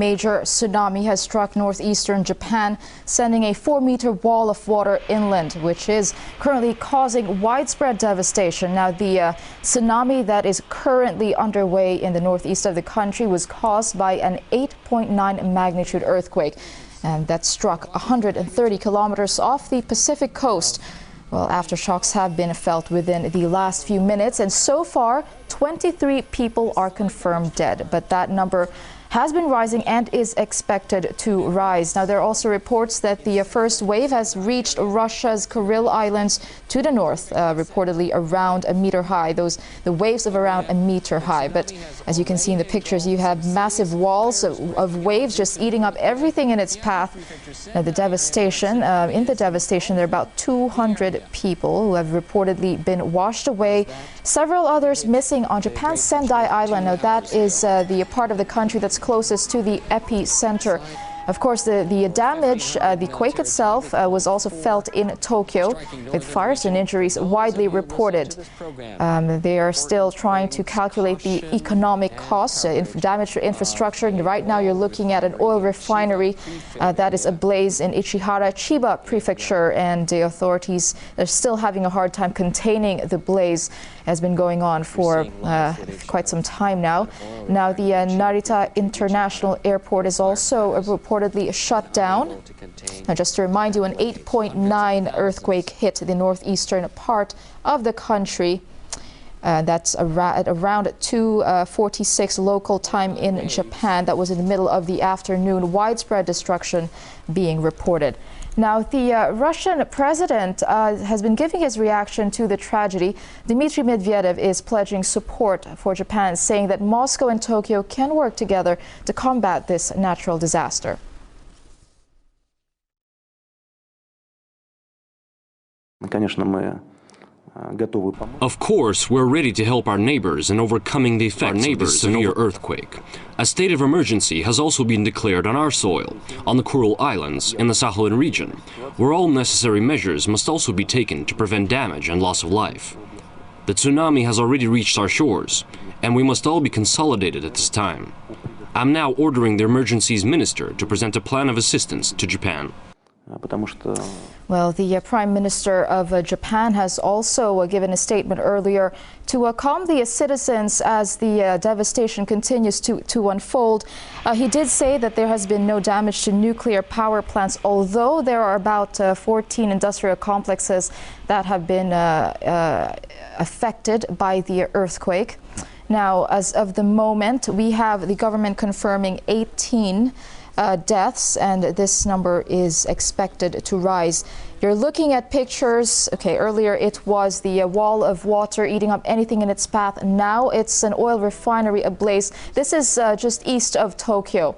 major tsunami has struck northeastern Japan, sending a 4-meter wall of water inland, which is currently causing widespread devastation. Now, the tsunami that is currently underway in the northeast of the country was caused by an 8.9 magnitude earthquake, and that struck 130 kilometers off the Pacific coast. Well, aftershocks have been felt within the last few minutes, and so far 23 people are confirmed dead, but that number has been rising and is expected to rise. Now, there are also reports that the first wave has reached Russia's Kuril Islands to the north, reportedly around a meter high. The waves of around a meter high. But as you can see in the pictures, you have massive walls of waves just eating up everything in its path. Now, the devastation, there are about 200 people who have reportedly been washed away. Several others missing on Japan's Sendai Island. Now, that is the part of the country that's closest to the epicenter. Of course, the damage, the quake itself was also felt in Tokyo, with fires and injuries widely reported. They are still trying to calculate the economic costs, damage to infrastructure. And right now, you're looking at an oil refinery that is ablaze in Ichihara, Chiba Prefecture, and the authorities are still having a hard time containing the blaze. Has been going on for quite some time now. Now, the Narita International Airport is also reportedly shut down. Now, just to remind you, an 8.9 earthquake hit the northeastern part of the country. That's at around 2:46 local time in Japan. That was in the middle of the afternoon. Widespread destruction being reported. Now, the Russian president has been giving his reaction to the tragedy. Dmitry Medvedev is pledging support for Japan, saying that Moscow and Tokyo can work together to combat this natural disaster. Of course, we're ready to help our neighbors in overcoming the effects of this severe earthquake. A state of emergency has also been declared on our soil, on the Kuril Islands in the Sakhalin region, where all necessary measures must also be taken to prevent damage and loss of life. The tsunami has already reached our shores, and we must all be consolidated at this time. I'm now ordering the emergencies minister to present a plan of assistance to Japan. Well, the Prime Minister of Japan has also given a statement earlier to calm the citizens as the devastation continues to unfold. He did say that there has been no damage to nuclear power plants, although there are about 14 industrial complexes that have been affected by the earthquake. Now, as of the moment, we have the government confirming 18 deaths, and this number is expected to rise. You're looking at pictures. Okay, earlier it was the wall of water eating up anything in its path. Now it's an oil refinery ablaze. This is just east of Tokyo.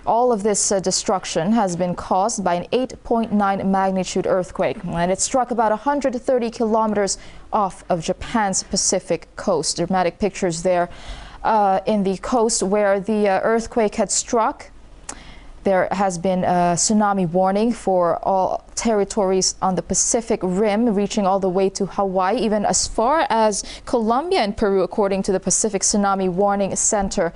All of this destruction has been caused by an 8.9 magnitude earthquake, and it struck about 130 kilometers off of Japan's Pacific coast. Dramatic pictures there in the coast where the earthquake had struck. There has been a tsunami warning for all territories on the Pacific Rim, reaching all the way to Hawaii, even as far as Colombia and Peru, according to the Pacific Tsunami Warning Center.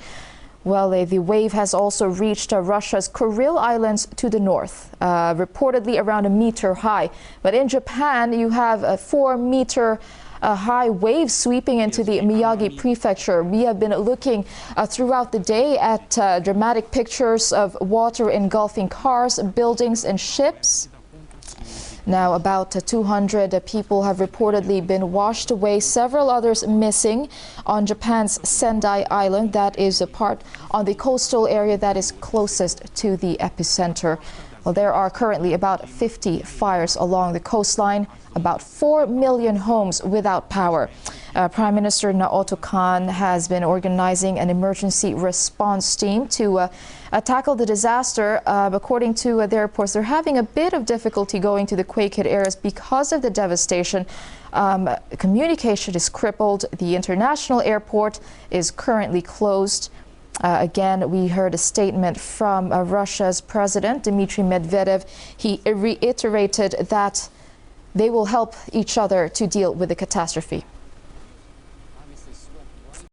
Well, the wave has also reached Russia's Kuril Islands to the north, reportedly around a meter high. But in Japan, you have a 4-meter high wave sweeping into the Miyagi Prefecture. We have been looking throughout the day at dramatic pictures of water engulfing cars, buildings, and ships. Now, about 200 people have reportedly been washed away, several others missing on Japan's Sendai Island. That is a part on the coastal area that is closest to the epicenter. Well, there are currently about 50 fires along the coastline, about 4 million homes without power. Prime Minister Naoto Kan has been organizing an emergency response team to tackle the disaster. According to their reports, they're having a bit of difficulty going to the quake-hit areas because of the devastation. Communication is crippled. The international airport is currently closed. Again, we heard a statement from Russia's President Dmitry Medvedev. He reiterated that they will help each other to deal with the catastrophe.